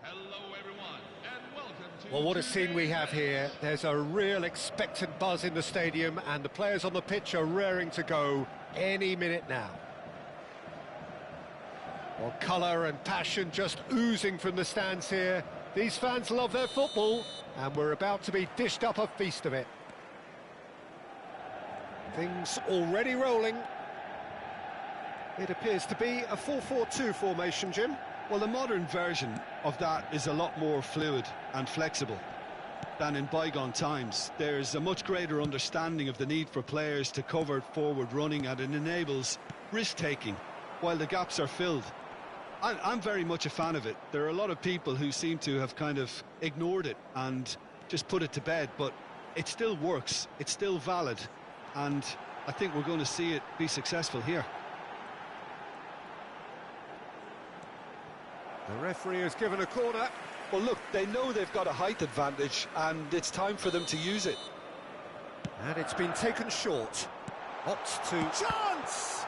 Hello everyone, and welcome to... Well, what a scene we have here. There's a real expectant buzz in the stadium, and the players on the pitch are raring to go any minute now. Well, colour and passion just oozing from the stands here. These fans love their football, and we're about to be dished up a feast of it. Things already rolling. It appears to be a 4-4-2 formation, Jim. Well, the modern version of that is a lot more fluid and flexible than in bygone times. There's a much greater understanding of the need for players to cover forward running, and it enables risk-taking while the gaps are filled. I'm very much a fan of it. There are a lot of people who seem to have kind of ignored it and just put it to bed, but it still works, it's still valid, and I think we're going to see it be successful here. The referee has given a corner. Well, look, they know they've got a height advantage, and it's time for them to use it. And it's been taken short. Opts to... Chance!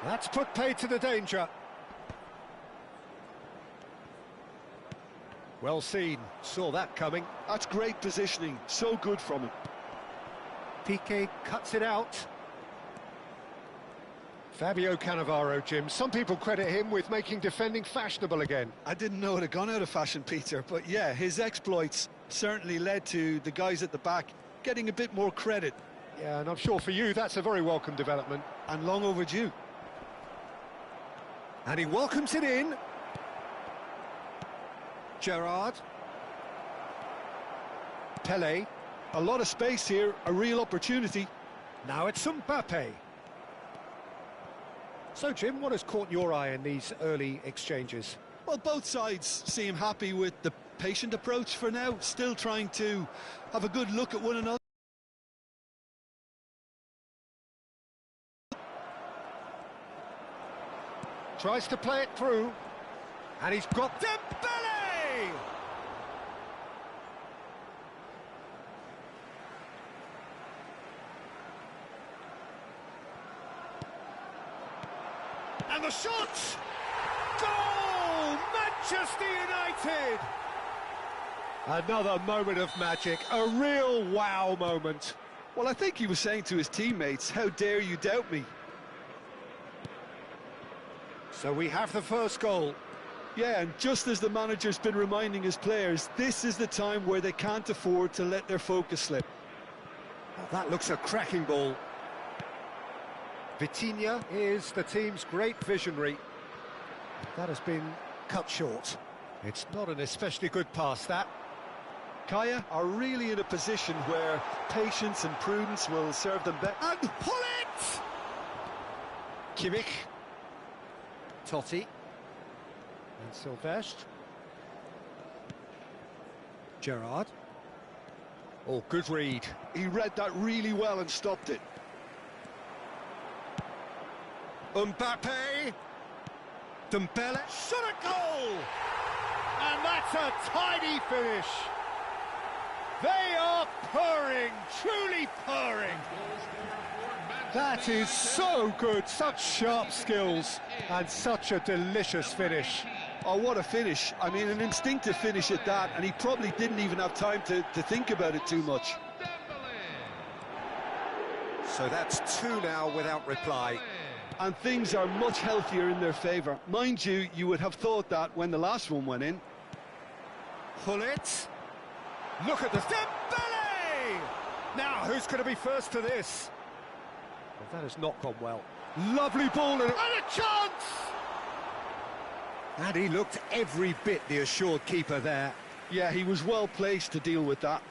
That's put paid to the danger. Well seen. Saw that coming. That's great positioning. So good from him. Piqué cuts it out. Fabio Cannavaro, Jim. Some people credit him with making defending fashionable again. I didn't know it had gone out of fashion, Peter, but yeah, his exploits certainly led to the guys at the back getting a bit more credit. Yeah, and I'm sure for you that's a very welcome development. And long overdue. And he welcomes it in. Gerrard. Pelé. A lot of space here, a real opportunity. Now it's Mbappe. So, Jim, what has caught your eye in these early exchanges? Well, both sides seem happy with the patient approach for now, still trying to have a good look at one another. Tries to play it through, and he's got Dembele! And the shot! Goal! Manchester United! Another moment of magic, a real wow moment. Well, I think he was saying to his teammates, how dare you doubt me? So we have the first goal. Yeah, and just as the manager's been reminding his players, this is the time where they can't afford to let their focus slip. Well, that looks a cracking ball. Vitinha is the team's great visionary. That has been cut short. It's not an especially good pass, that. Kaya are really in a position where patience and prudence will serve them better. And pull it! Kimmich. Totti. And Silvestre. Gerrard. Oh, good read. He read that really well and stopped it. Mbappe. Dembele. Shot a goal! And that's a tidy finish. They are purring, truly purring. That is so good, such sharp skills and such a delicious finish. Oh, what a finish. I mean, an instinctive finish at that, and he probably didn't even have time to think about it too much. So that's two now without reply. And things are much healthier in their favour. Mind you, you would have thought that when the last one went in. Pull it. Look at the Dembele! Now, who's going to be first to this? Well, that has not gone well. Lovely ball and a chance! And he looked every bit the assured keeper there. Yeah, he was well placed to deal with that.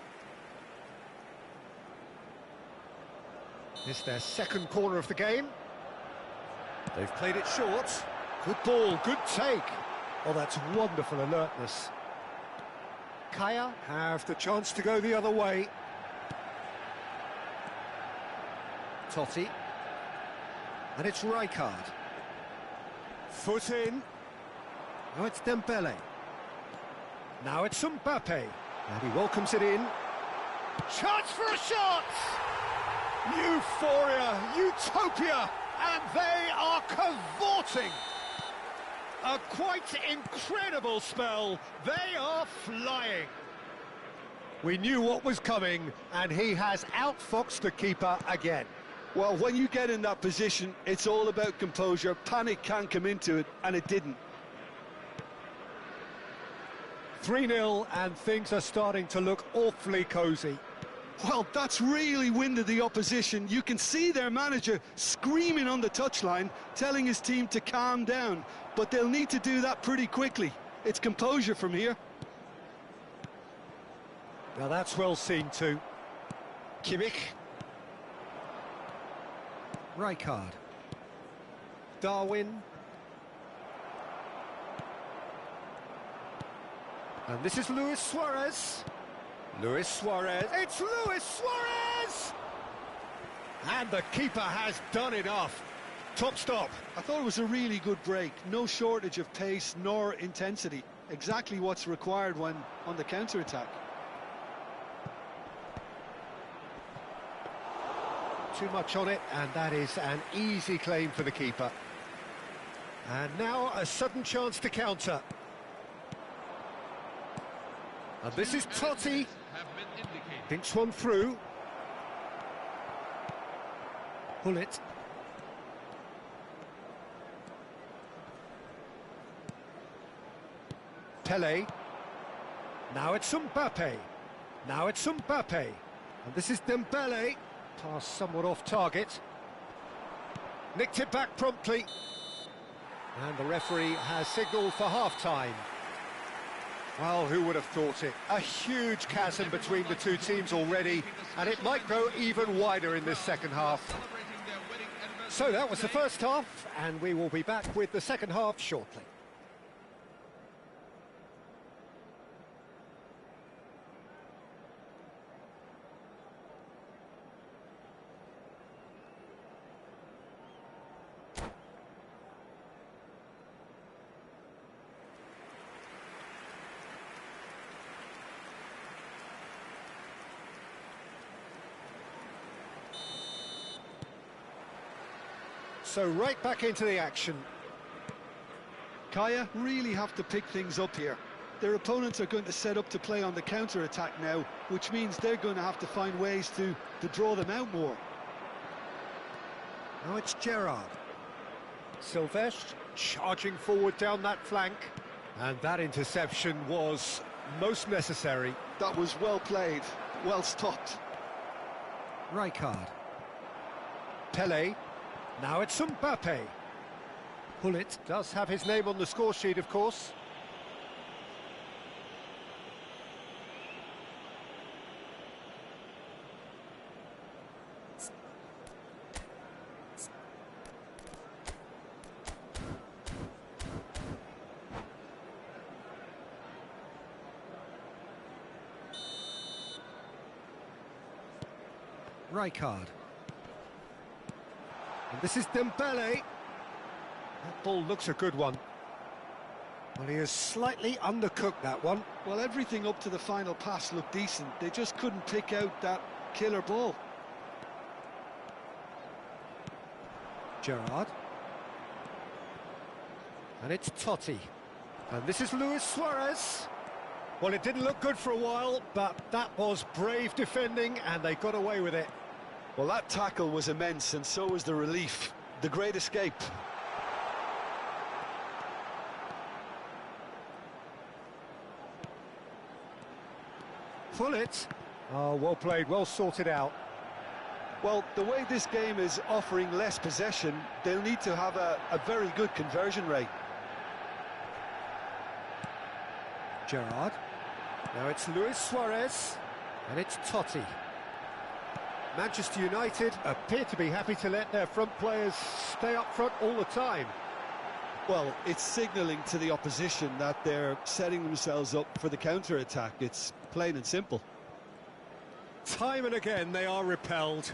It's their second corner of the game. They've played it short. Good ball, good take. Oh, that's wonderful alertness. Kaya have the chance to go the other way. Totti. And it's Rijkaard. Foot in. Now it's Dembele. Now it's Mbappe. And he welcomes it in. Chance for a shot! Euphoria, utopia, and they are cavorting. A quite incredible spell. They are flying. We knew what was coming, and he has outfoxed the keeper again. Well, when you get in that position, it's all about composure. Panic can come into it, and it didn't. 3-0, and things are starting to look awfully cosy. Well, that's really winded the opposition. You can see their manager screaming on the touchline, telling his team to calm down. But they'll need to do that pretty quickly. It's composure from here. Now that's well seen too. Kimmich. Rijkaard. Darwin. And this is Luis Suarez. Luis Suarez. It's Luis Suarez! And the keeper has done enough. Top stop. I thought it was a really good break. No shortage of pace nor intensity. Exactly what's required when on the counter-attack. Too much on it, and that is an easy claim for the keeper. And now a sudden chance to counter. And this is Totti. Thinks one through. Pull it. Pele. Now it's Mbappe. Now it's Mbappe. And this is Dembele. Pass somewhat off target. Nicked it back promptly. And the referee has signalled for half-time. Well, who would have thought it? A huge chasm between the two teams already, and it might grow even wider in this second half. So that was the first half, and we will be back with the second half shortly. So right back into the action. Kaya really have to pick things up here. Their opponents are going to set up to play on the counter-attack now, which means they're going to have to find ways to draw them out more. Now it's Gerrard. Silvestre charging forward down that flank. And that interception was most necessary. That was well played, well stopped. Rijkaard. Pele. Now it's Mbappe. Gullit does have his name on the score sheet, of course. Rijkaard. And this is Dembele. That ball looks a good one. Well, he has slightly undercooked that one. Well, everything up to the final pass looked decent. They just couldn't pick out that killer ball. Gerrard. And it's Totti. And this is Luis Suarez. Well, it didn't look good for a while, but that was brave defending, and they got away with it. Well, that tackle was immense, and so was the relief. The great escape. Gullit. Oh, well played, well sorted out. Well, the way this game is offering less possession, they'll need to have a very good conversion rate. Gerrard. Now it's Luis Suarez, and it's Totti. Manchester United appear to be happy to let their front players stay up front all the time. Well, it's signalling to the opposition that they're setting themselves up for the counter-attack. It's plain and simple. Time and again they are repelled.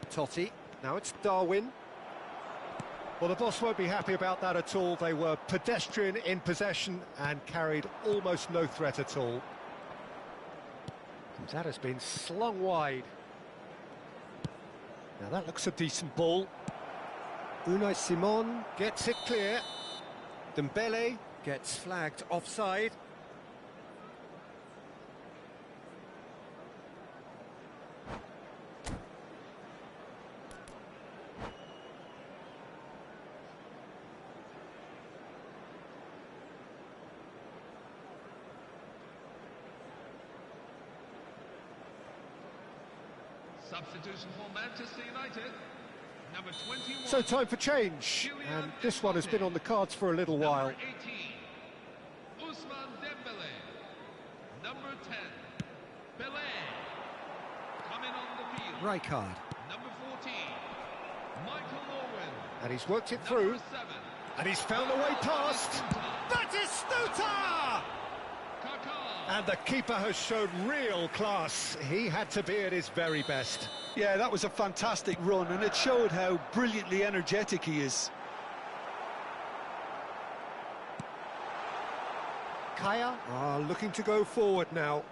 Totti, now it's Darwin. Well, the boss won't be happy about that at all. They were pedestrian in possession and carried almost no threat at all. That has been slung wide. Now that looks a decent ball. Unai Simon gets it clear. Dembele gets flagged offside. Substitution for Manchester United. Number 21. So time for change, and this one has been on the cards for a little while. Number 18, Ousmane Dembele. Number 10, Pelé. Coming on the field. Rijkaard. Number 14, Michael Owen. And he's worked it through. Number 7, And he's found a way past. That is Stuta! Kaká. And the keeper has shown real class. He had to be at his very best. Yeah, that was a fantastic run, and it showed how brilliantly energetic he is. Kaya looking to go forward now.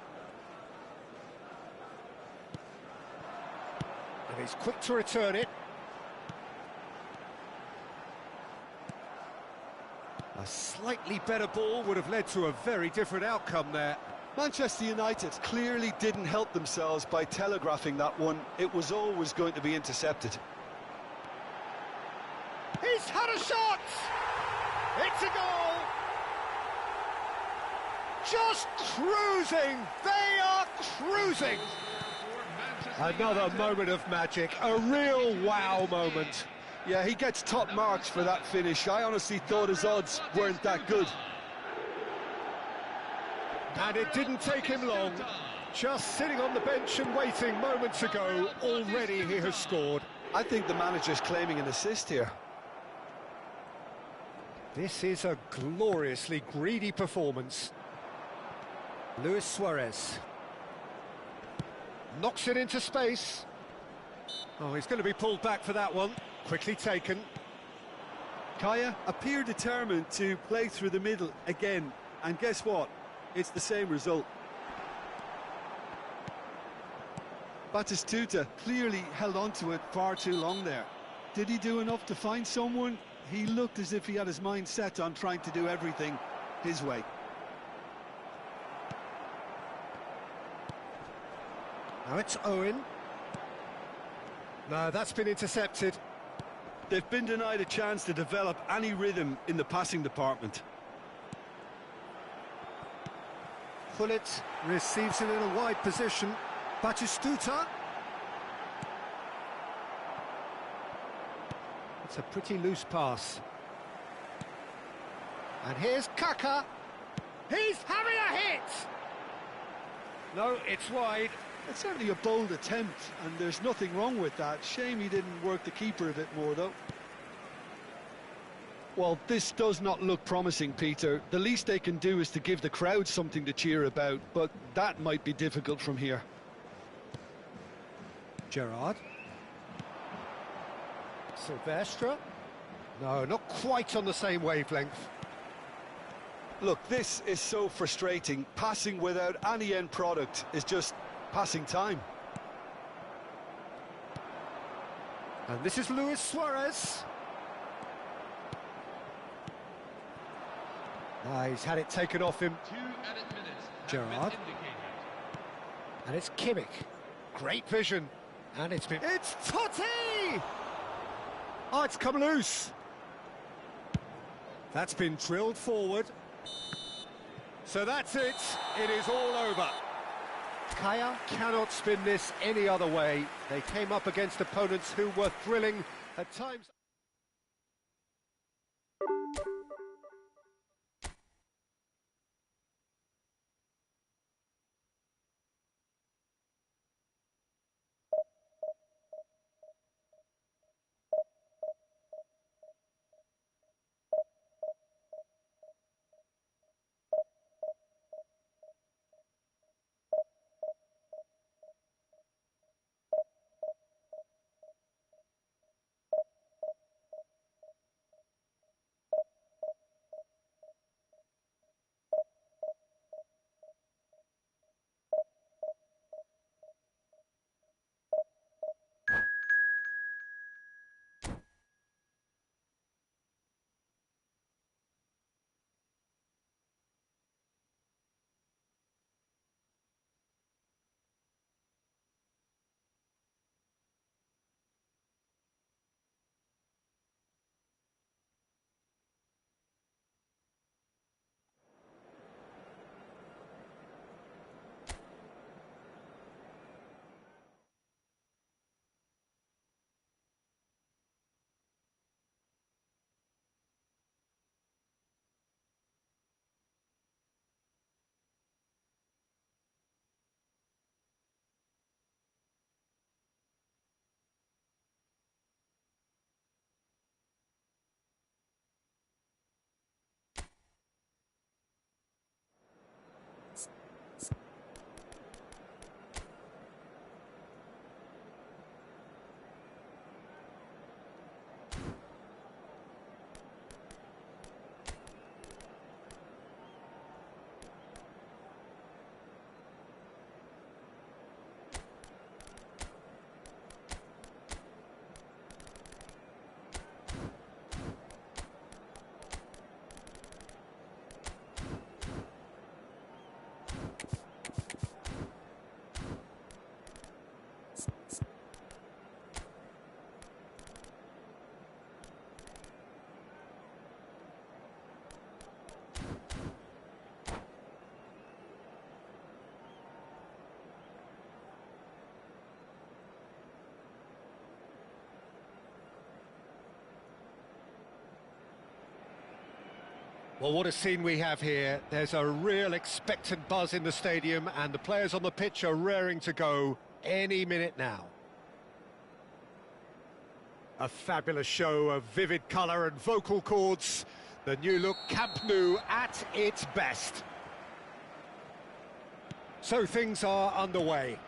And he's quick to return it. A slightly better ball would have led to a very different outcome there. Manchester United clearly didn't help themselves by telegraphing that one. It was always going to be intercepted. He's had a shot! It's a goal! Just cruising! They are cruising! Another moment of magic, a real wow moment. Yeah, he gets top marks for that finish. I honestly thought his odds weren't that good. And it didn't take him long. Just sitting on the bench and waiting moments ago, already he has scored. I think the manager's claiming an assist here. This is a gloriously greedy performance. Luis Suarez knocks it into space. Oh, he's going to be pulled back for that one. Quickly taken. Kaya appear determined to play through the middle again. And guess what? It's the same result. Batistuta clearly held on to it far too long there. Did he do enough to find someone? He looked as if he had his mind set on trying to do everything his way. Now it's Owen. No, that's been intercepted. They've been denied a chance to develop any rhythm in the passing department. Gullit receives it in a wide position. Batistuta. It's a pretty loose pass. And here's Kaka. He's having a hit! No, it's wide. It's certainly a bold attempt, and there's nothing wrong with that. Shame he didn't work the keeper a bit more, though. Well, this does not look promising, Peter. The least they can do is to give the crowd something to cheer about, but that might be difficult from here. Gerrard. Silvestre. No, not quite on the same wavelength. Look, this is so frustrating. Passing without any end product is just passing time. And this is Luis Suarez. He's had it taken off him. 2 added minutes have Gerrard. been indicated. And it's Kimmich. Great vision. And it's been... It's Totti! Oh, it's come loose. That's been drilled forward. So that's it. It is all over. Kaya cannot spin this any other way. They came up against opponents who were thrilling at times. Well, what a scene we have here. There's a real expectant buzz in the stadium, and the players on the pitch are raring to go any minute now. A fabulous show of vivid colour and vocal cords. The new look Camp Nou at its best. So things are underway.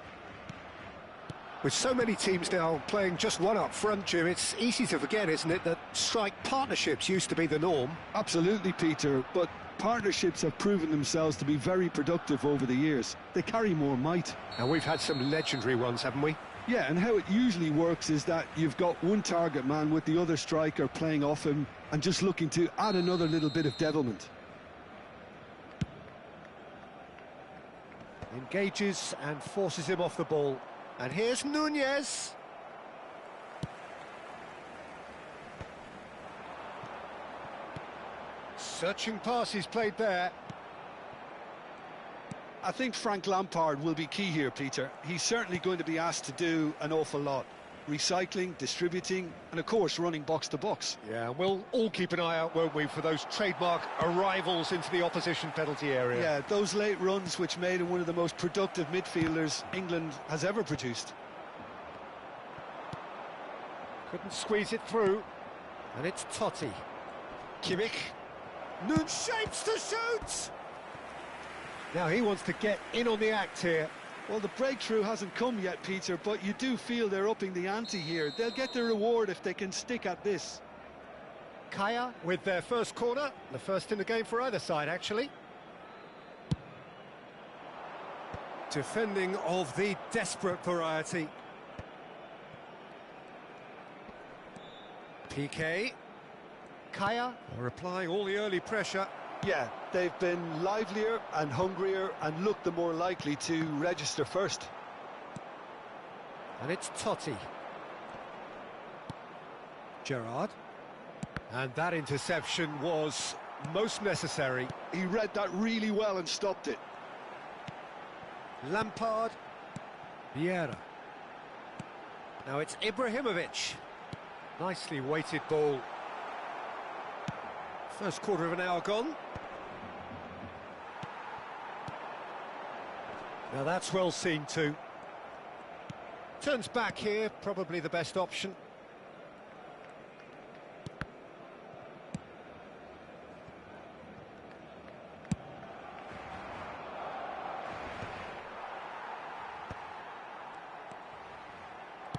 With so many teams now playing just one up front, Jim, it's easy to forget, isn't it, that strike partnerships used to be the norm? Absolutely, Peter, but partnerships have proven themselves to be very productive over the years. They carry more might. And we've had some legendary ones, haven't we? Yeah, and how it usually works is that you've got one target man with the other striker playing off him and just looking to add another little bit of devilment. Engages and forces him off the ball. And here's Nunez. Searching pass he's played there. I think Frank Lampard will be key here, Peter. He's certainly going to be asked to do an awful lot. Recycling, distributing, and of course running box to box. Yeah, we'll all keep an eye out, won't we, for those trademark arrivals into the opposition penalty area. Yeah, those late runs which made him one of the most productive midfielders England has ever produced. Couldn't squeeze it through. And it's Totti. Kimmich. Nun shapes to shoot! Now he wants to get in on the act here. Well, the breakthrough hasn't come yet, Peter, but you do feel they're upping the ante here. They'll get their reward if they can stick at this. Kaya with their first corner, the first in the game for either side, actually. Defending of the desperate variety. PK. Kaya are applying all the early pressure. Yeah, they've been livelier and hungrier and looked the more likely to register first. And it's Totti. Gerrard. And that interception was most necessary. He read that really well and stopped it. Lampard. Vieira. Now it's Ibrahimovic. Nicely weighted ball. First quarter of an hour gone. Now that's well seen too. Turns back here, probably the best option.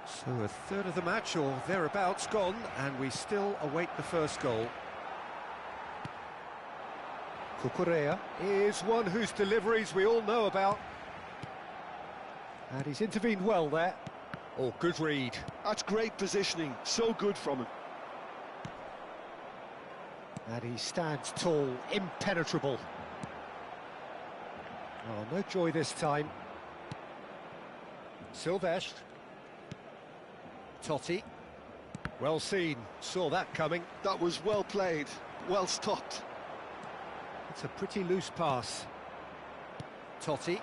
So a third of the match or thereabouts gone, and we still await the first goal. Cucurella is one whose deliveries we all know about. And he's intervened well there. Oh, good read. That's great positioning, so good from him. And he stands tall, impenetrable. Oh, no joy this time. Silvestre. Totti. Well seen, saw that coming. That was well played, well stopped. It's a pretty loose pass. Totti.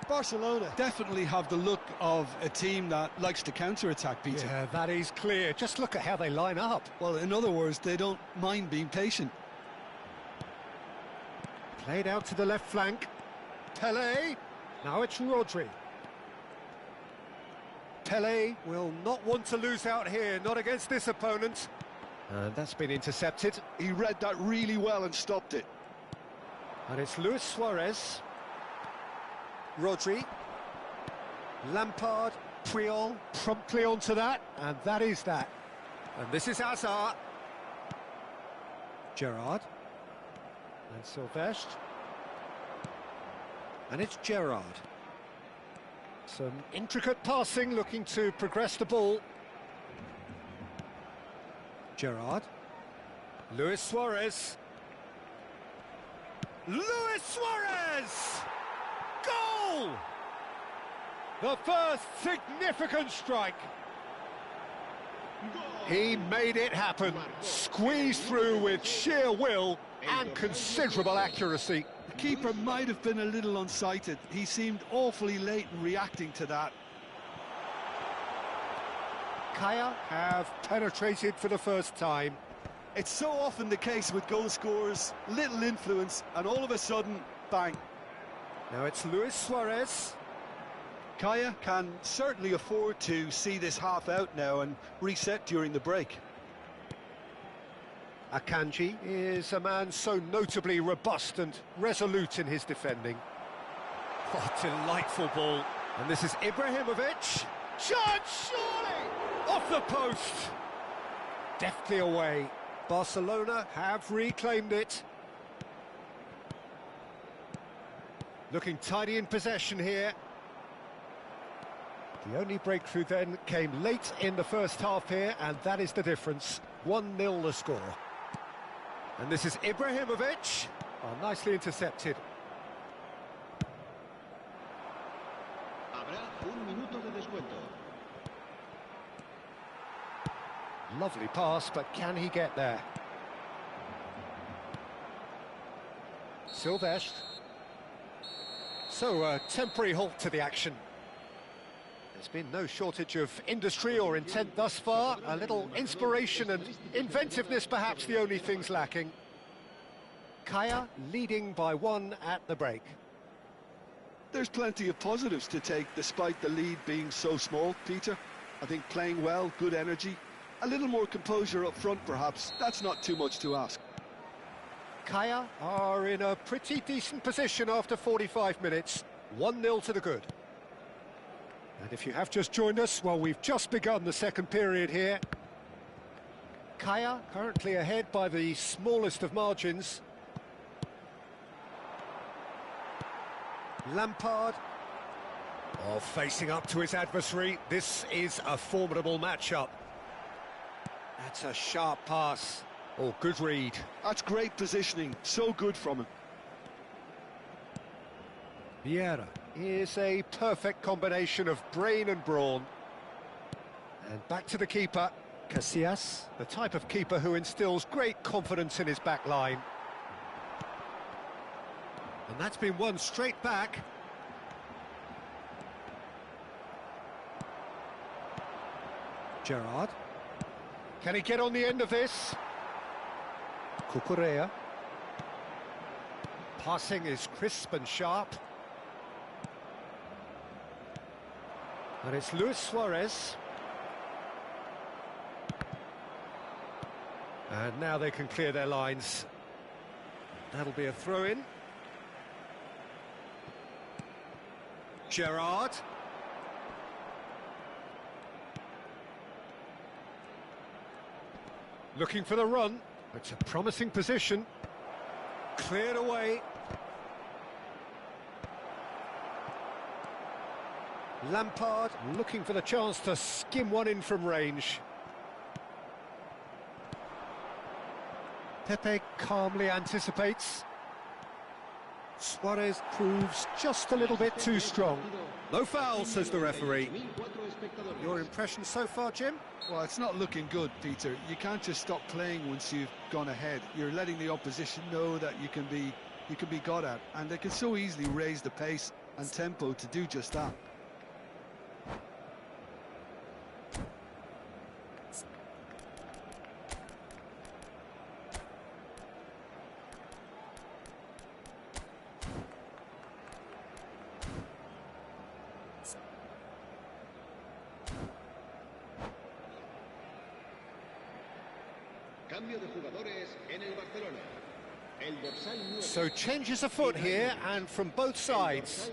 Barcelona definitely have the look of a team that likes to counter-attack, Peter. Yeah, that is clear. Just look at how they line up. Well, in other words, they don't mind being patient. Played out to the left flank. Pelé. Now it's Rodri. Pelé will not want to lose out here, not against this opponent. And that's been intercepted. He read that really well and stopped it. And it's Luis Suarez. Rodri. Lampard. Puyol promptly onto that. And that is that. And this is Hazard. Gerrard. And Silvestre. And it's Gerrard. Some intricate passing, looking to progress the ball. Gerrard. Luis Suarez. Luis Suarez! Goal! The first significant strike. He made it happen. Squeezed through with sheer will and considerable accuracy. The keeper might have been a little unsighted. He seemed awfully late in reacting to that. Kaya have penetrated for the first time. It's so often the case with goal scorers, little influence, and all of a sudden, bang. Now it's Luis Suarez. Kaya can certainly afford to see this half out now and reset during the break. Akanji is a man so notably robust and resolute in his defending. What a delightful ball. And this is Ibrahimovic. Chance, surely! Off the post! Deftly away. Barcelona have reclaimed it. Looking tidy in possession here. The only breakthrough then came late in the first half here, and that is the difference. 1-0 the score. And this is Ibrahimovic. Oh, nicely intercepted. Habrá un minuto de descuento. Lovely pass, but can he get there? Silvestre. So, a temporary halt to the action. There's been no shortage of industry or intent thus far. A little inspiration and inventiveness, perhaps the only things lacking. Kaya leading by 1 at the break. There's plenty of positives to take despite the lead being so small, Peter. I think playing well, good energy, a little more composure up front perhaps. That's not too much to ask. Kaya are in a pretty decent position after 45 minutes. 1-0 to the good. And if you have just joined us, well, we've just begun the second period here. Kaya currently ahead by the smallest of margins. Lampard. Oh, facing up to his adversary. This is a formidable matchup. That's a sharp pass. Oh, good read. That's great positioning, so good from him. Vieira is a perfect combination of brain and brawn. And back to the keeper, Casillas, the type of keeper who instills great confidence in his back line. And that's been won straight back. Gerrard. Can he get on the end of this? Cucurella. Passing is crisp and sharp. And it's Luis Suarez. And now they can clear their lines. That'll be a throw-in. Gerrard. Looking for the run. It's a promising position. Cleared away. Lampard looking for the chance to skim one in from range. Pepe calmly anticipates. Suarez proves just a little bit too strong. No foul, says the referee. Your impression so far, Jim? Well, it's not looking good, Peter. You can't just stop playing once you've gone ahead. You're letting the opposition know that you can be got at, and they can so easily raise the pace and tempo to do just that. So changes afoot here, and from both sides.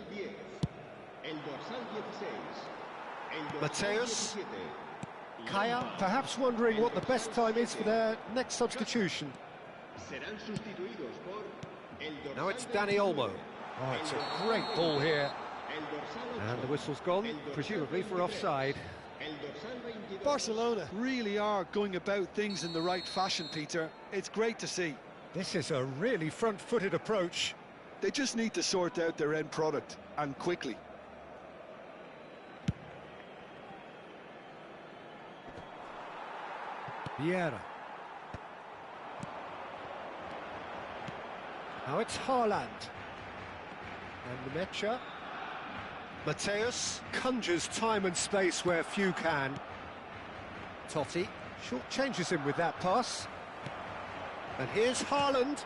Mateus. Kaya perhaps wondering what the best time is for their next substitution. Now it's Dani Olmo. Oh, it's a great ball here. And the whistle's gone, presumably for offside. Barcelona really are going about things in the right fashion, Peter. It's great to see. This is a really front-footed approach. They just need to sort out their end product, and quickly. Vieira. Now it's Haaland. And the Mecha. Mateus conjures time and space where few can. Totti short changes him with that pass. And here's Haaland.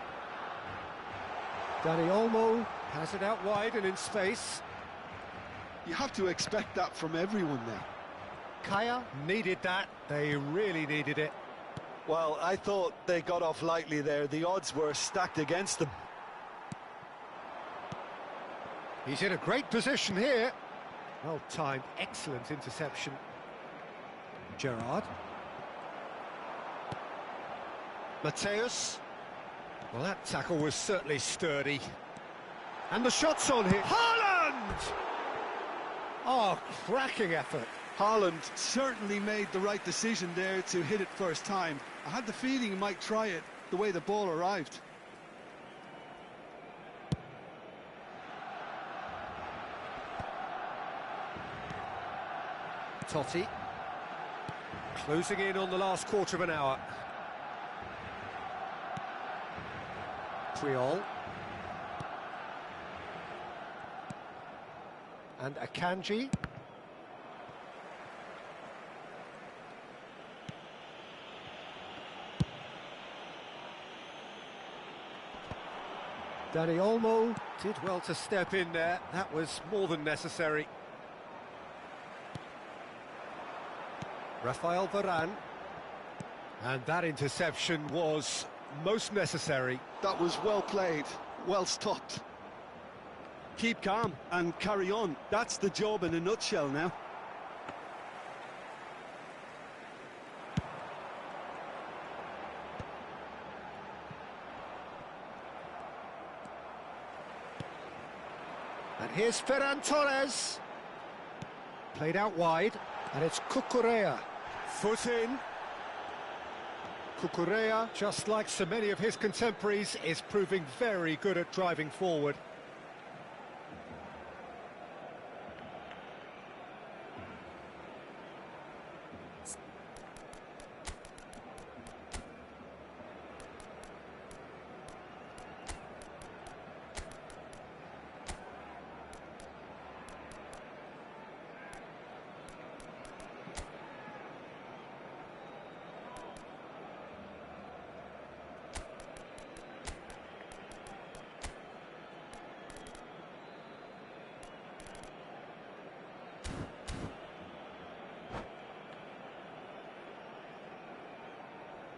Dani Olmo has it out wide and in space. You have to expect that from everyone now. Kaya needed that. They really needed it. Well, I thought they got off lightly there. The odds were stacked against them. He's in a great position here. Well timed, excellent interception. Gerrard. Mateus. Well, that tackle was certainly sturdy. And the shot's on here. Haaland! Oh, cracking effort. Haaland certainly made the right decision there to hit it first time. I had the feeling he might try it the way the ball arrived. Totti. Closing in on the last quarter of an hour. Puyol. And Akanji. Dani Olmo did well to step in there. That was more than necessary. Rafael Varane. And that interception was most necessary. That was well played, well stopped. Keep calm and carry on. That's the job in a nutshell now. And here's Ferran Torres. Played out wide, and it's Cucurella. Foot in. Cucurella, just like so many of his contemporaries, is proving very good at driving forward.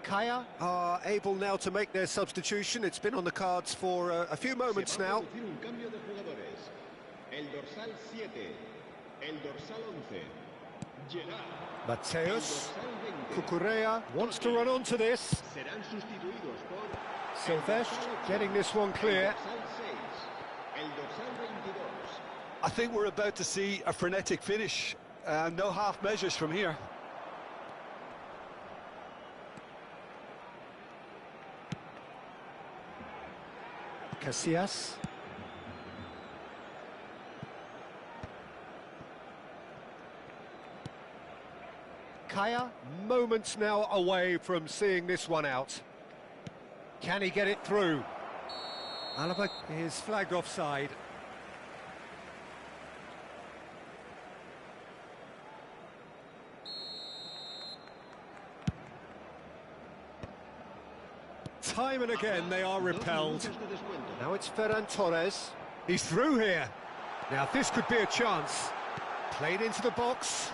Kaya are able now to make their substitution. It's been on the cards for a few moments now. Mateus, Cucurella wants to run onto this. Silvestre getting this one clear. I think we're about to see a frenetic finish. No half measures from here. Casillas. Kaya, moments now away from seeing this one out. Can he get it through? Alaba is flagged offside. Time and again they are repelled. Now it's Ferran Torres. He's through here. Now this could be a chance. Played into the box.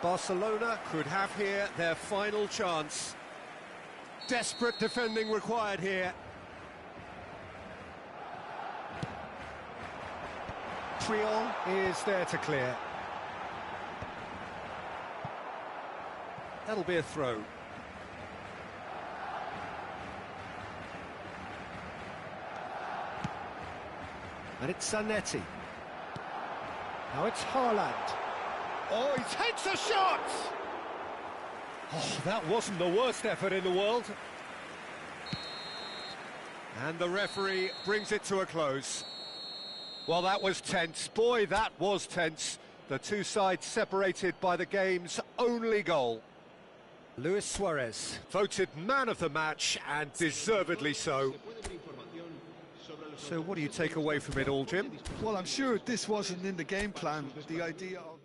Barcelona could have here their final chance. Desperate defending required here. Puyol is there to clear. That'll be a throw. And it's Zanetti. Now it's Haaland. Oh, he takes a shot! Oh, that wasn't the worst effort in the world. And the referee brings it to a close. Well, that was tense. Boy, that was tense. The two sides separated by the game's only goal. Luis Suarez, voted man of the match, and deservedly so. So what do you take away from it all, Jim? Well, I'm sure this wasn't in the game plan, the idea of...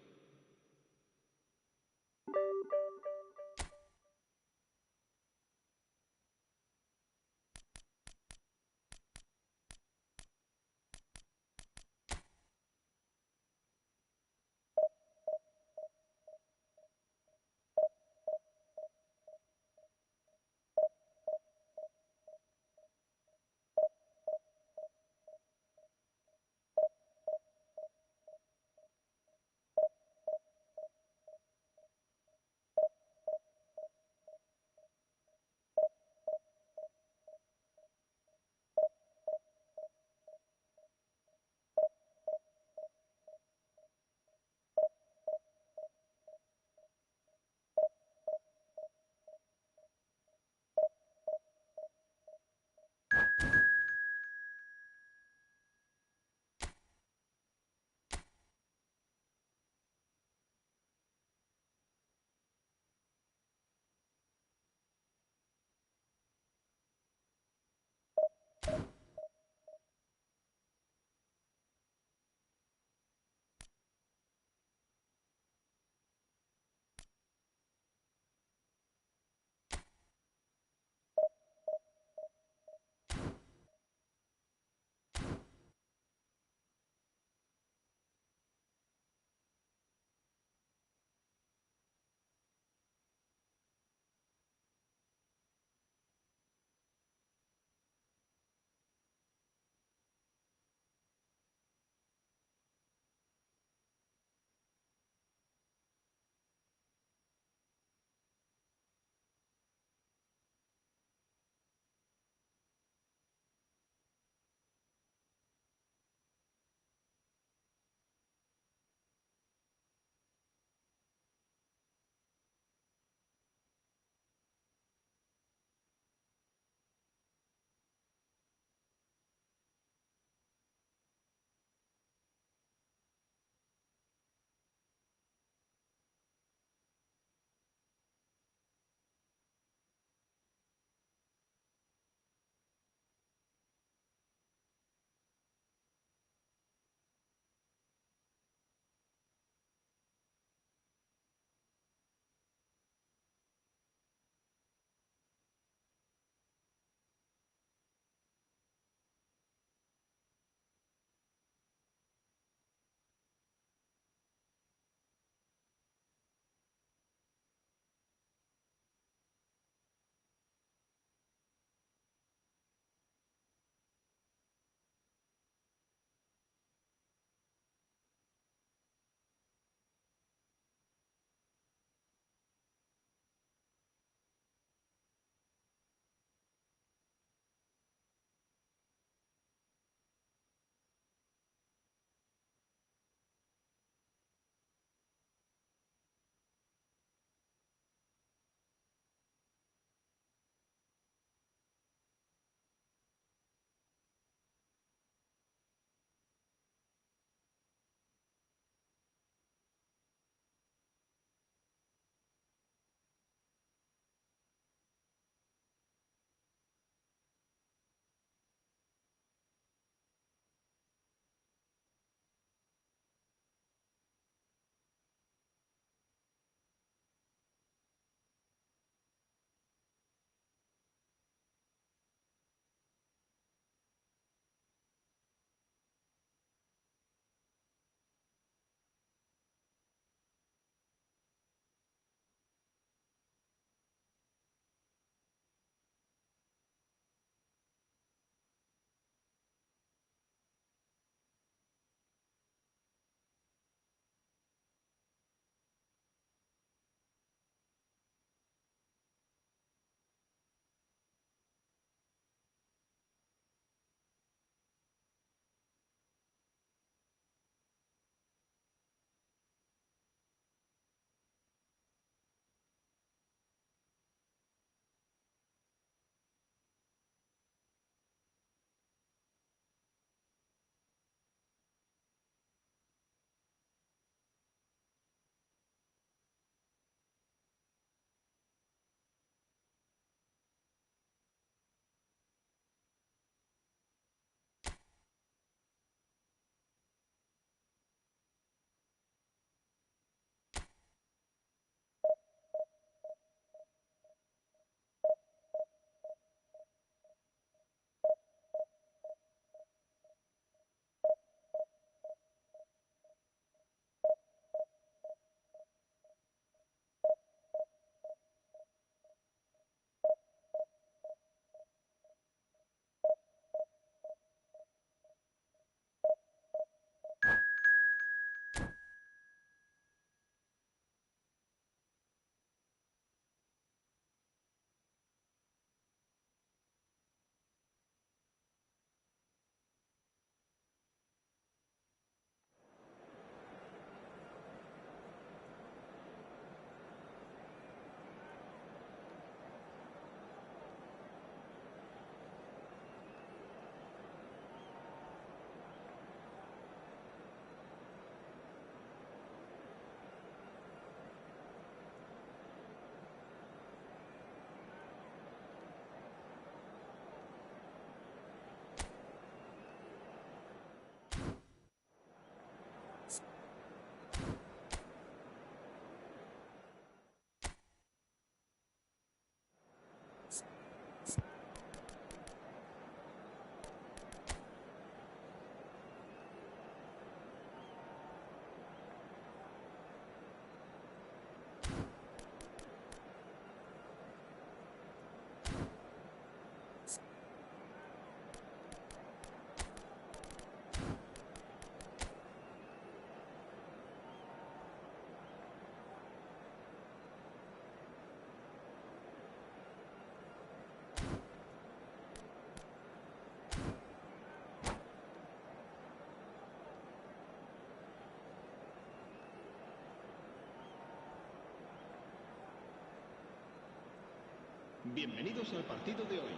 Bienvenidos al partido de hoy.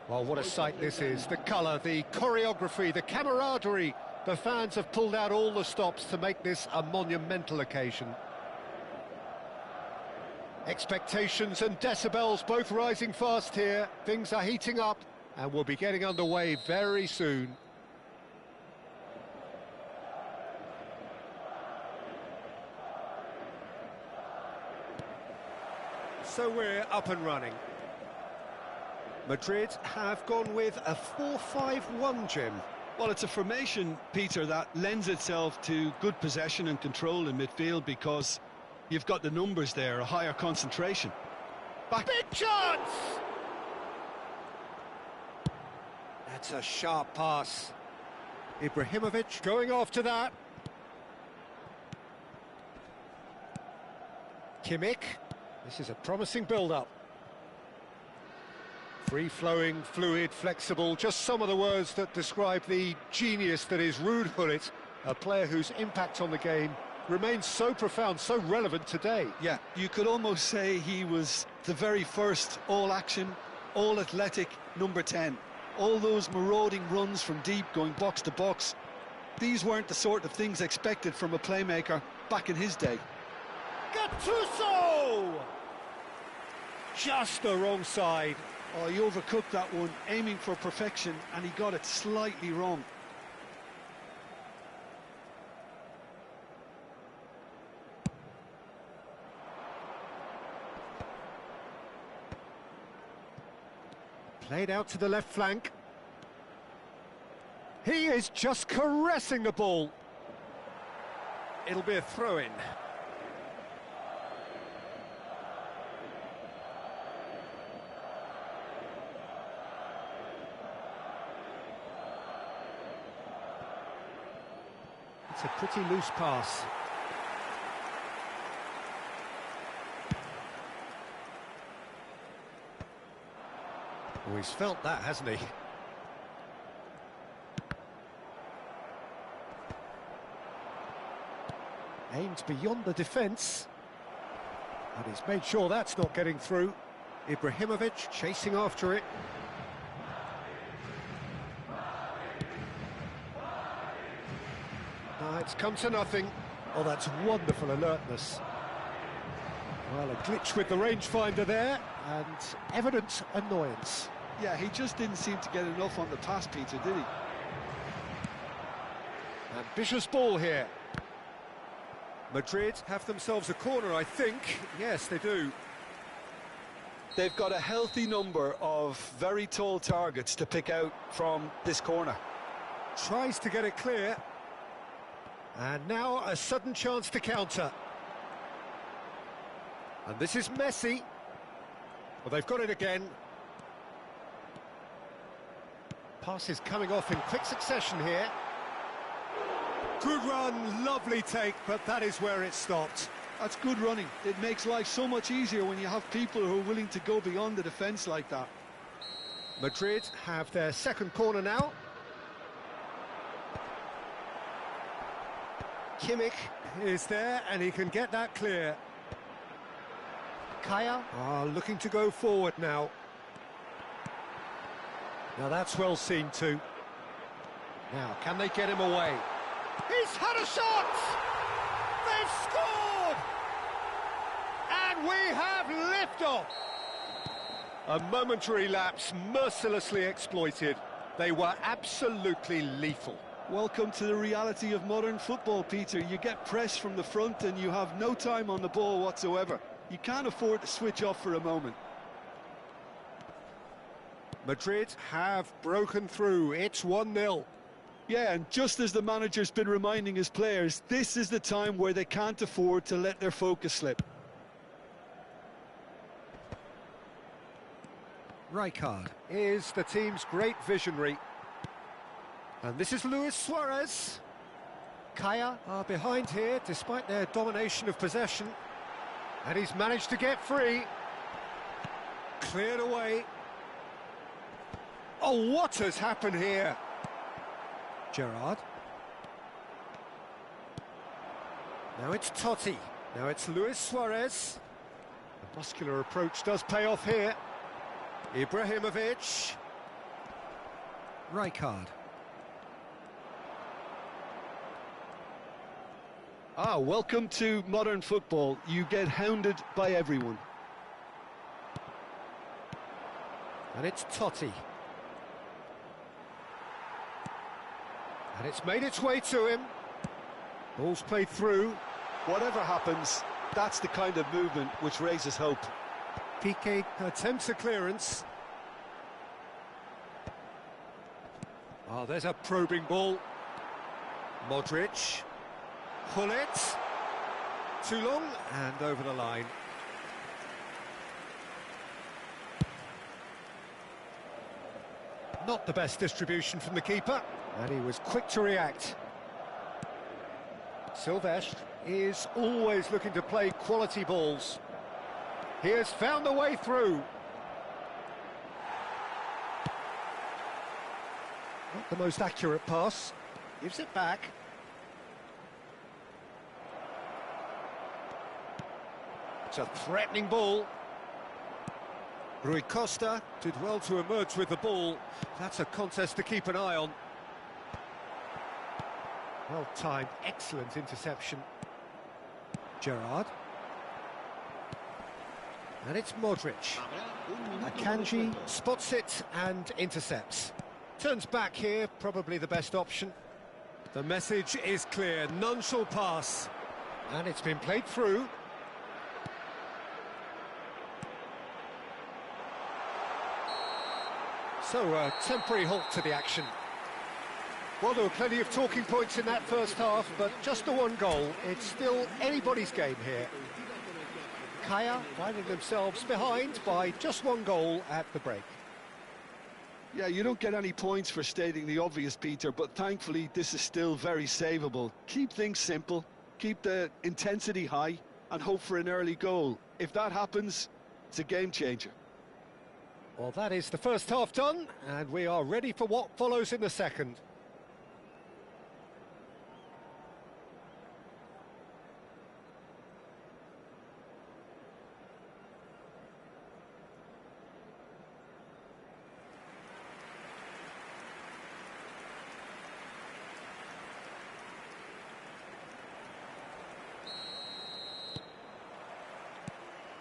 Well, what a sight this is. The colour, the choreography, the camaraderie. The fans have pulled out all the stops to make this a monumental occasion. Expectations and decibels both rising fast here. Things are heating up and we'll be getting underway very soon. So we're up and running. Madrid have gone with a 4-5-1, Jim. Well, it's a formation, Peter, that lends itself to good possession and control in midfield because you've got the numbers there, a higher concentration. Back. Big chance! That's a sharp pass. Ibrahimovic going after that. Kimmich. This is a promising build-up. Free-flowing, fluid, flexible, just some of the words that describe the genius that is Ruud Gullit, a player whose impact on the game remains so profound, so relevant today. Yeah, you could almost say he was the very first all-action, all-athletic number 10. All those marauding runs from deep, going box to box, these weren't the sort of things expected from a playmaker back in his day. Gattuso! Just the wrong side. Oh, he overcooked that one, aiming for perfection, and he got it slightly wrong. Played out to the left flank. He is just caressing the ball. It'll be a throw-in. It's a pretty loose pass. Oh, he's felt that, hasn't he? Aims beyond the defence. And he's made sure that's not getting through. Ibrahimovic chasing after it. It's come to nothing. Oh, that's wonderful alertness. Well, a glitch with the rangefinder there, and evident annoyance. Yeah, he just didn't seem to get enough on the pass, Peter, did he? Ambitious ball here. Madrid have themselves a corner, I think. Yes, they do. They've got a healthy number of very tall targets to pick out from this corner. Tries to get it clear. And now a sudden chance to counter. And this is Messi. Well, they've got it again. Passes coming off in quick succession here. Good run, lovely take, but that is where it stopped. That's good running. It makes life so much easier when you have people who are willing to go beyond the defence like that. Madrid have their second corner now. Kimmich is there, and he can get that clear. Kaya looking to go forward now. Now that's well seen too. Now, can they get him away? He's had a shot! They've scored! And we have liftoff! A momentary lapse mercilessly exploited. They were absolutely lethal. Welcome to the reality of modern football, Peter. You get pressed from the front and you have no time on the ball whatsoever. You can't afford to switch off for a moment. Madrid have broken through. It's 1-0. Yeah, and just as the manager's been reminding his players, this is the time where they can't afford to let their focus slip. Rijkaard is the team's great visionary. And this is Luis Suarez. Kaya are behind here despite their domination of possession. And he's managed to get free. Cleared away. Oh, what has happened here? Gerrard. Now it's Totti. Now it's Luis Suarez. The muscular approach does pay off here. Ibrahimovic. Rijkaard. Welcome to modern football. You get hounded by everyone. And it's Totti. And it's made its way to him. Ball's played through. Whatever happens, that's the kind of movement which raises hope. Piqué attempts a clearance. There's a probing ball. Modric. Hullet. Too long and over the line. Not the best distribution from the keeper, and he was quick to react. Silvestre is always looking to play quality balls. He has found the way through. Not the most accurate pass. Gives it back. It's a threatening ball. Rui Costa did well to emerge with the ball. That's a contest to keep an eye on. Well timed, excellent interception. Gerrard. And it's Modric. Akanji spots it and intercepts. Turns back here, probably the best option. The message is clear, none shall pass. And it's been played through. So, a temporary halt to the action. Well, there were plenty of talking points in that first half, but just the one goal. It's still anybody's game here. Kaya finding themselves behind by just one goal at the break. Yeah, you don't get any points for stating the obvious, Peter, but thankfully this is still very savable. Keep things simple, keep the intensity high, and hope for an early goal. If that happens, it's a game changer. Well, that is the first half done, and we are ready for what follows in the second.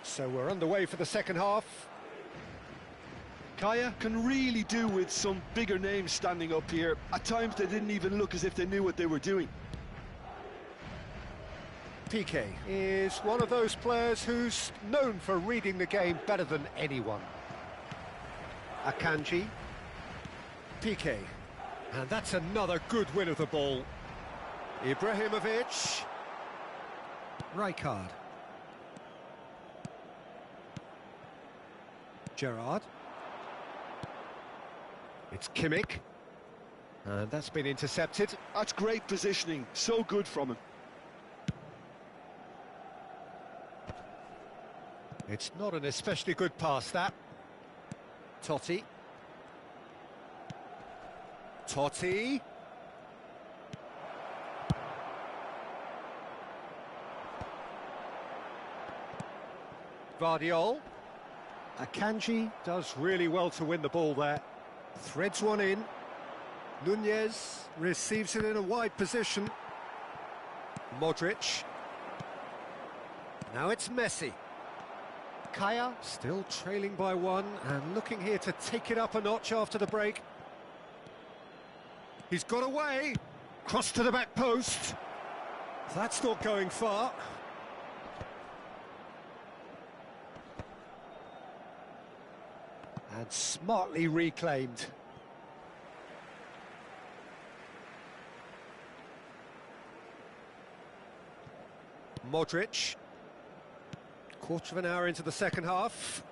So we're underway for the second half. Kaya can really do with some bigger names standing up here. At times they didn't even look as if they knew what they were doing. Piqué is one of those players who's known for reading the game better than anyone. Akanji. Piqué. And that's another good win of the ball. Ibrahimovic. Rijkaard. Gerrard. It's Kimmich. And that's been intercepted. That's great positioning, so good from him. It's not an especially good pass, that. Totti. Totti. Vardiol. Akanji does really well to win the ball there. Threads one in. Nunez receives it in a wide position. Modric. Now it's Messi. Kaya still trailing by one and looking here to take it up a notch after the break. He's got away. Cross to the back post. That's not going far. And smartly reclaimed. Modric. Quarter of an hour into the second half.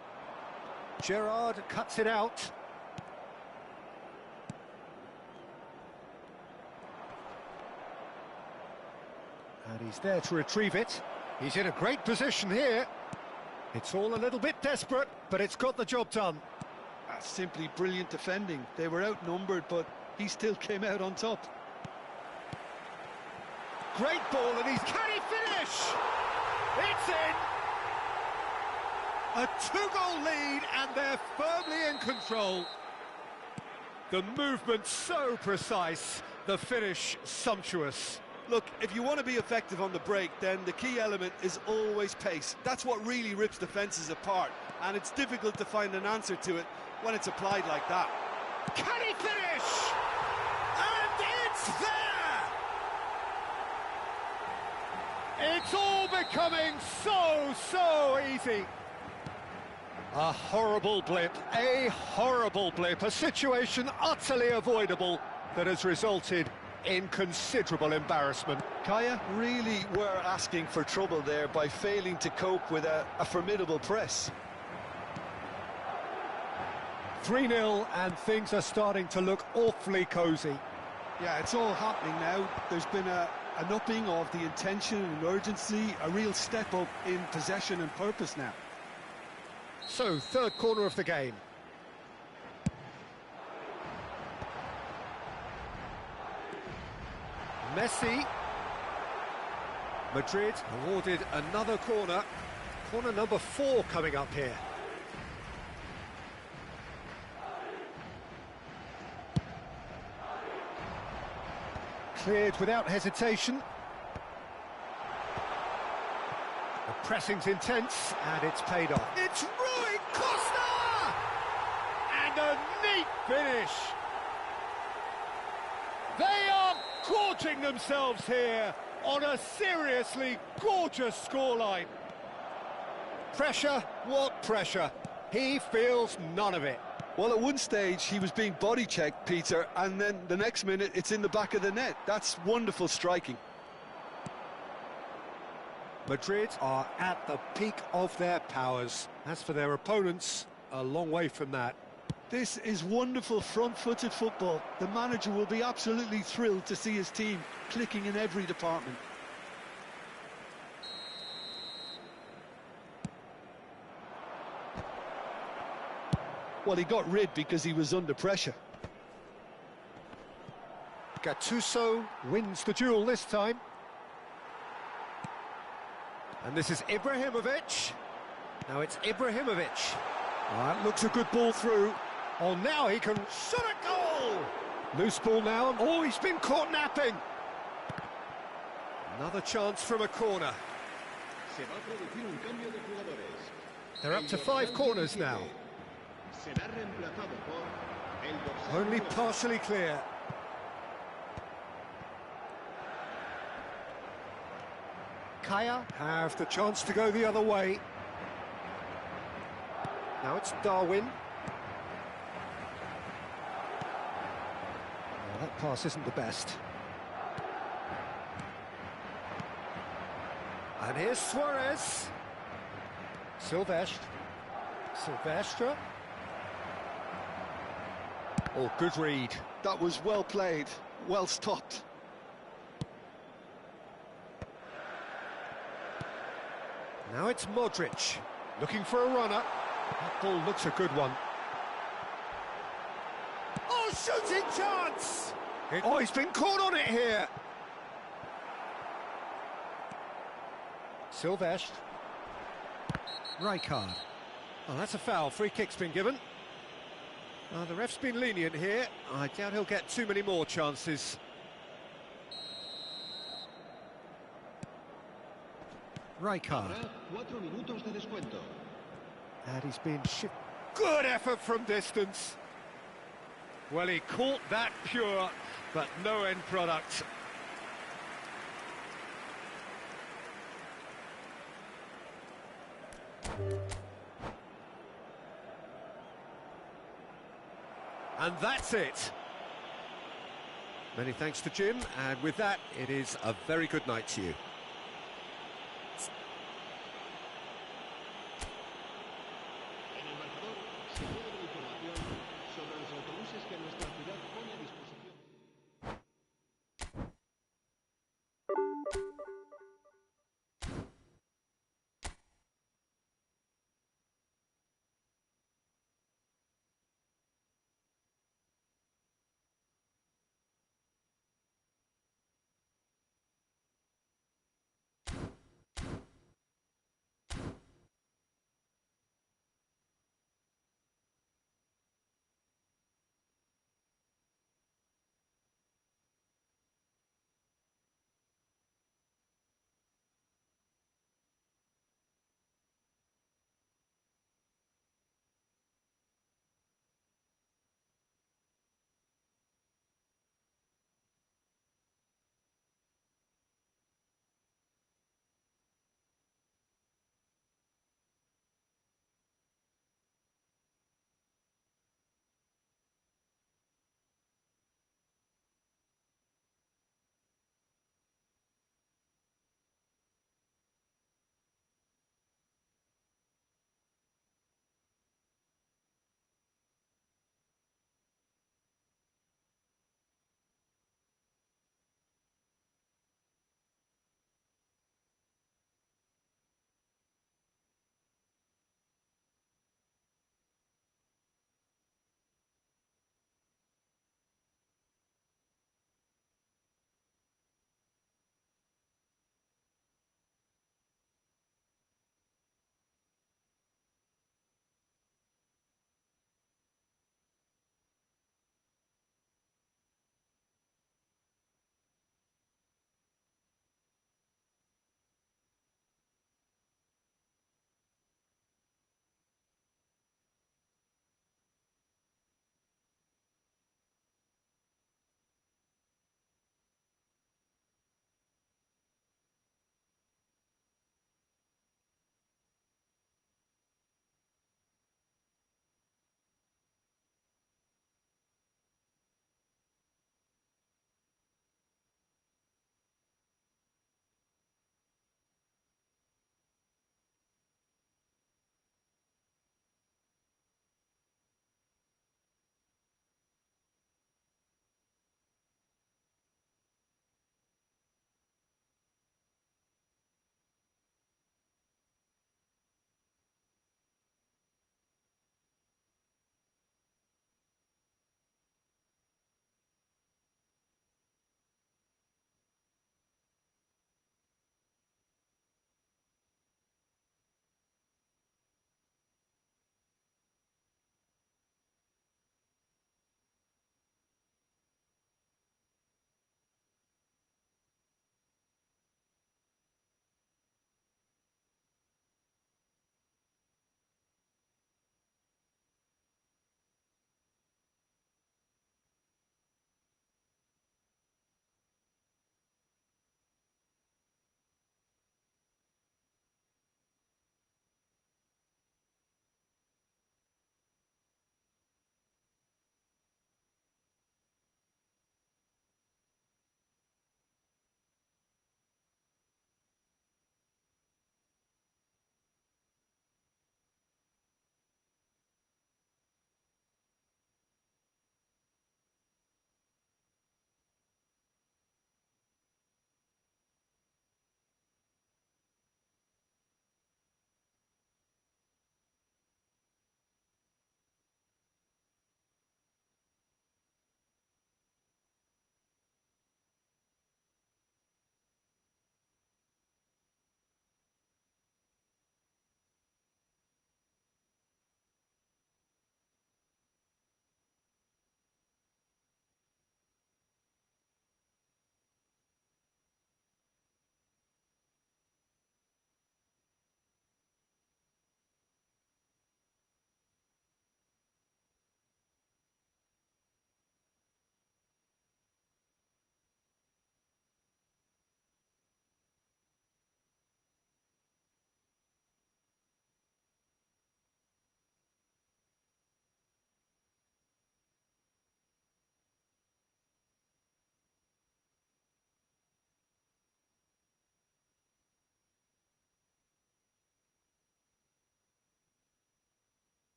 Gerrard cuts it out. And he's there to retrieve it. He's in a great position here. It's all a little bit desperate, but it's got the job done. That's simply brilliant defending. They were outnumbered, but he still came out on top. Great ball, and can he finish? It's in! A two-goal lead, and they're firmly in control. The movement so precise, the finish sumptuous. Look, if you want to be effective on the break, then the key element is always pace. That's what really rips defences apart, and it's difficult to find an answer to it when it's applied like that. Can he finish? And it's there! It's all becoming so easy. A horrible blip, a situation utterly avoidable that has resulted in considerable embarrassment. Kaya really were asking for trouble there by failing to cope with a formidable press. 3-0 and things are starting to look awfully cosy. Yeah, it's all happening now. There's been an upping of the intention and urgency, a real step up in possession and purpose now. So, third corner of the game. Messi. Madrid awarded another corner. Corner number 4 coming up here. Cleared without hesitation. The pressing's intense, and it's paid off. It's Rui Costa! And a neat finish. They are gorging themselves here on a seriously gorgeous scoreline. Pressure? What pressure? He feels none of it. Well, at one stage he was being body checked, Peter, and then the next minute it's in the back of the net. That's wonderful striking. Madrid are at the peak of their powers. As for their opponents, a long way from that. This is wonderful front-footed football. The manager will be absolutely thrilled to see his team clicking in every department. Well, he got rid because he was under pressure. Gattuso wins the duel this time. And this is Ibrahimovic. Now it's Ibrahimovic. That looks a good ball through. Oh, now he can shot a goal! Loose ball now. Oh, he's been caught napping. Another chance from a corner. Se va a producir un cambio de jugadores. They're up to 5 corners now. Será reemplazado por el dorsal Only 9. partially clear. Kaya have the chance to go the other way. Now it's Darwin. Oh, that pass isn't the best. And here's Suarez. Silvestre. Oh, good read. That was well played, well stopped. Now it's Modric, looking for a runner. That ball looks a good one. Oh, shooting chance! Oh, he's been caught on it here. Silvestre. Rijkaard. Oh, that's a foul. Free kick's been given. The ref's been lenient here. I doubt he'll get too many more chances. Rijkaard. Habrá 4 minutos de descuento. And he's been shifted. Good effort from distance. Well, he caught that pure, but no end product. And that's it. Many thanks to Jim, and with that, it is a very good night to you.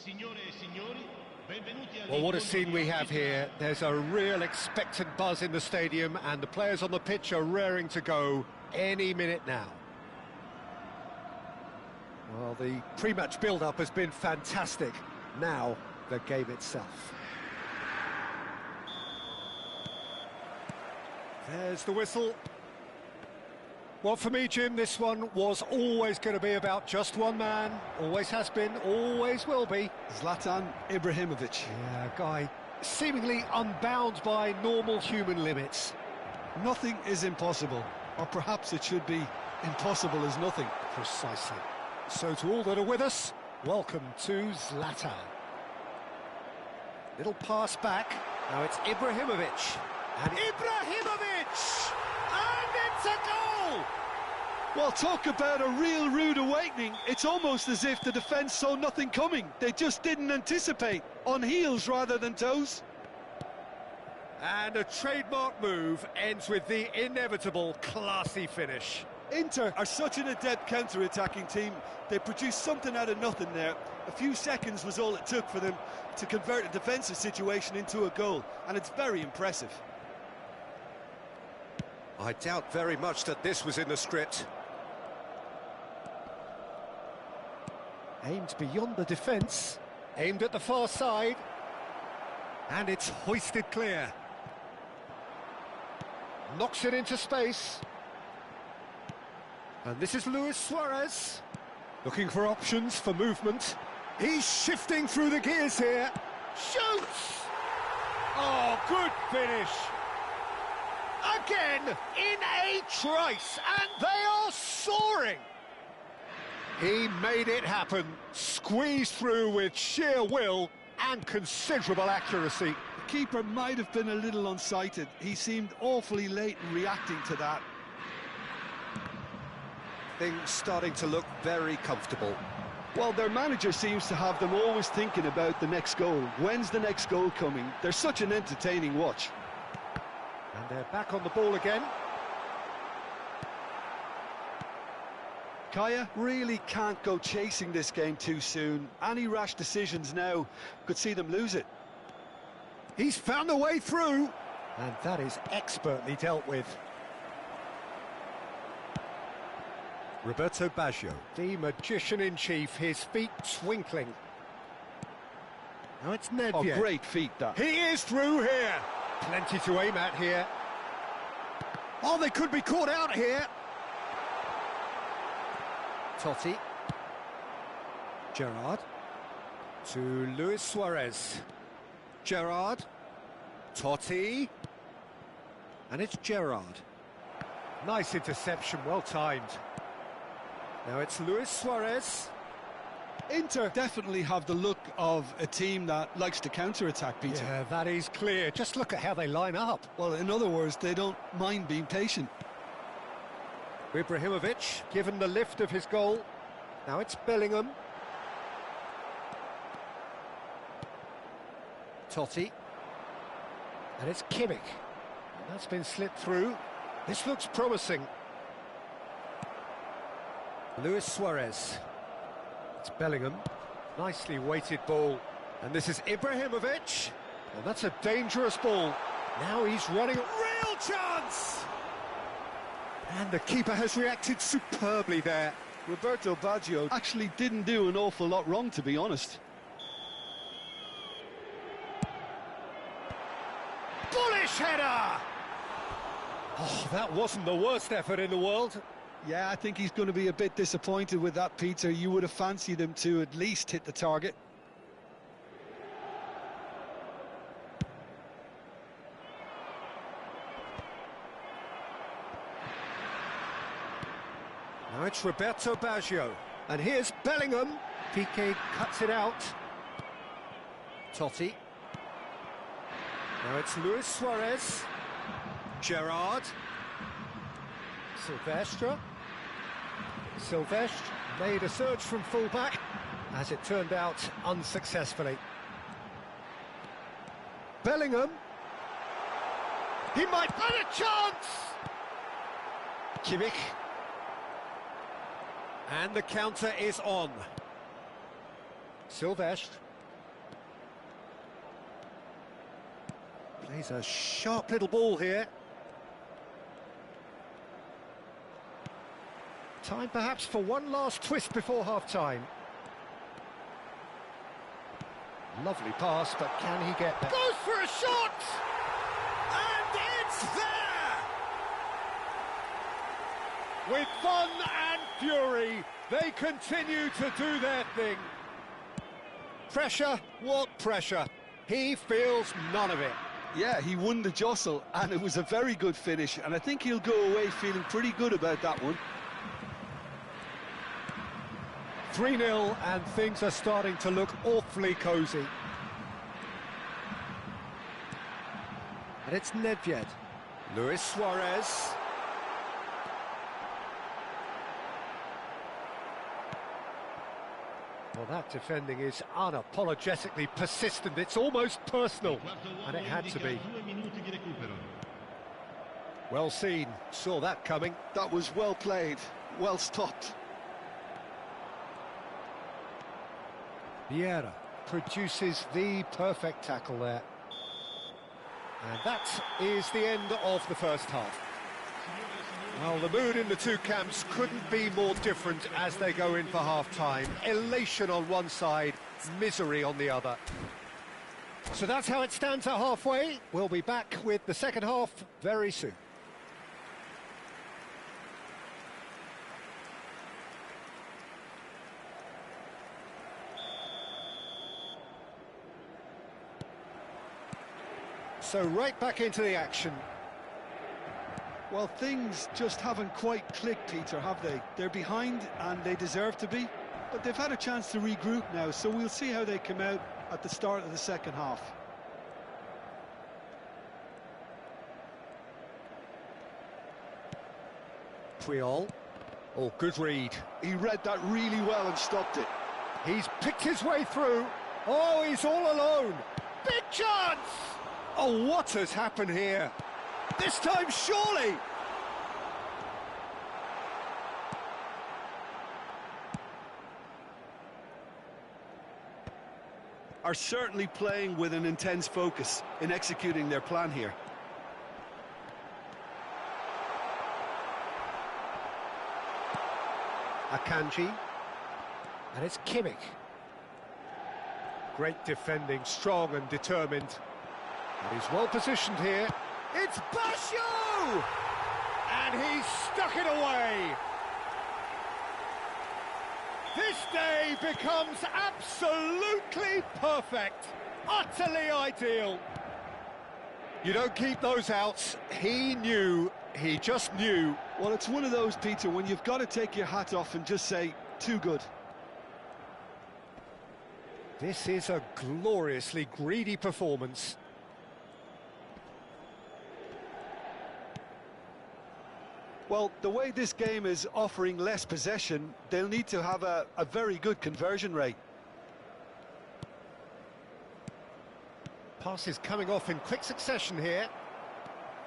Signore e signori, benvenuti Well, what a all'incontro scene di we oggi have tra- here. There's a real expectant buzz in the stadium, and the players on the pitch are raring to go any minute now. Well, the pre-match build-up has been fantastic. Now, the game itself. There's the whistle. Well, for me, Jim, this one was always going to be about just one man. Always has been, always will be. Zlatan Ibrahimovic. Yeah, a guy seemingly unbound by normal human limits. Nothing is impossible, or perhaps it should be impossible as nothing. Precisely. So to all that are with us, welcome to Zlatan. Little pass back. Now it's Ibrahimovic. And Ibrahimovic! And it's a goal! Well, talk about a real rude awakening. It's almost as if the defence saw nothing coming. They just didn't anticipate. On heels rather than toes. And a trademark move ends with the inevitable classy finish. Inter are such an adept counter-attacking team. They produced something out of nothing there. A few seconds was all it took for them to convert a defensive situation into a goal, and it's very impressive. I doubt very much that this was in the script. Aimed beyond the defence, aimed at the far side, and it's hoisted clear. Knocks it into space. And this is Luis Suarez, looking for options for movement. He's shifting through the gears here. Shoots! Oh, good finish. Again, in a trice, and they are soaring. He made it happen, squeezed through with sheer will and considerable accuracy. The keeper might have been a little unsighted. He seemed awfully late in reacting to that. Things starting to look very comfortable. Well, their manager seems to have them always thinking about the next goal. When's the next goal coming? They're such an entertaining watch. And they're back on the ball again. Kaya really can't go chasing this game too soon. Any rash decisions now could see them lose it. He's found a way through, and that is expertly dealt with. Roberto Baggio, the magician-in-chief, his feet twinkling. Now it's Nedved. Oh, great feat, that. He is through here. Plenty to aim at here. Oh, they could be caught out here. Totti. Gerrard. To Luis Suarez. Gerrard. Totti. And it's Gerrard. Nice interception, well timed. Now it's Luis Suarez. Inter definitely have the look of a team that likes to counter-attack, Peter. Yeah, that is clear. Just look at how they line up. Well, in other words, they don't mind being patient. Ibrahimovic, given the lift of his goal. Now it's Bellingham. Totti. And it's Kimmich. And that's been slipped through. This looks promising. Luis Suarez. It's Bellingham. Nicely weighted ball. And this is Ibrahimovic. And that's a dangerous ball. Now he's running a real chance! And the keeper has reacted superbly there. Roberto Baggio actually didn't do an awful lot wrong, to be honest. Bullish header! Oh, that wasn't the worst effort in the world. Yeah, I think he's going to be a bit disappointed with that, Peter. You would have fancied him to at least hit the target. Now it's Roberto Baggio. And here's Bellingham. Piqué cuts it out. Totti. Now it's Luis Suarez. Gerrard. Silvestre. Silvestre made a surge from full-back, as it turned out unsuccessfully. Bellingham. He might have a chance! Kimmich. And the counter is on. Silvestre. Plays a sharp little ball here. Time perhaps for one last twist before half-time. Lovely pass, but can he get there? Goes for a shot! And it's there! With fun and fury, they continue to do their thing. Pressure? What pressure? He feels none of it. Yeah, he won the jostle, and it was a very good finish, and I think he'll go away feeling pretty good about that one. 3-0, and things are starting to look awfully cosy. And it's Nedved. Luis Suarez. Well, that defending is unapologetically persistent. It's almost personal, and it had to be. Well seen, saw that coming. That was well played, well stopped. Vieira produces the perfect tackle there. And that is the end of the first half. Well, the mood in the two camps couldn't be more different as they go in for half-time. Elation on one side, misery on the other. So that's how it stands at halfway. We'll be back with the second half very soon. So right back into the action. Well, things just haven't quite clicked, Peter, have they? They're behind, and they deserve to be, but they've had a chance to regroup now, so we'll see how they come out at the start of the second half. Puyol. Oh, good read. He read that really well and stopped it. He's picked his way through. Oh, he's all alone. Big chance! Oh, what has happened here? This time, surely! Are certainly playing with an intense focus in executing their plan here. Akanji. And it's Kimmich. Great defending, strong and determined. And he's well positioned here. It's Basho! And he's stuck it away. This day becomes absolutely perfect. Utterly ideal. You don't keep those outs. He knew, he just knew. Well, it's one of those, Peter, when you've got to take your hat off and just say, too good. This is a gloriously greedy performance. Well, the way this game is offering less possession, they'll need to have a very good conversion rate. Passes coming off in quick succession here.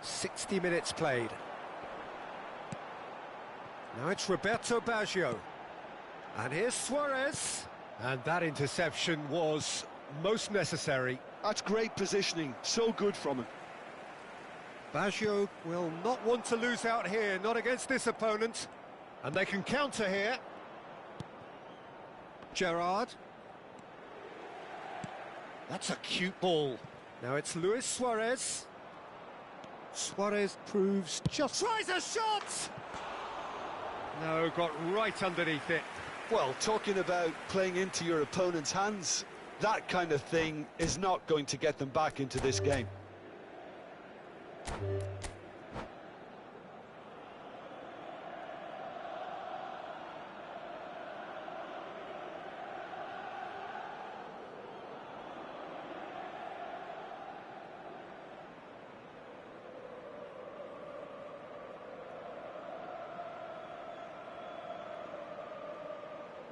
60 minutes played. Now it's Roberto Baggio. And here's Suarez. And that interception was most necessary. That's great positioning, so good from him. Baggio will not want to lose out here, not against this opponent. And they can counter here. Gerrard. That's a cute ball. Now it's Luis Suarez. Suarez proves just... Tries a shot! No, got right underneath it. Well, talking about playing into your opponent's hands, that kind of thing is not going to get them back into this game.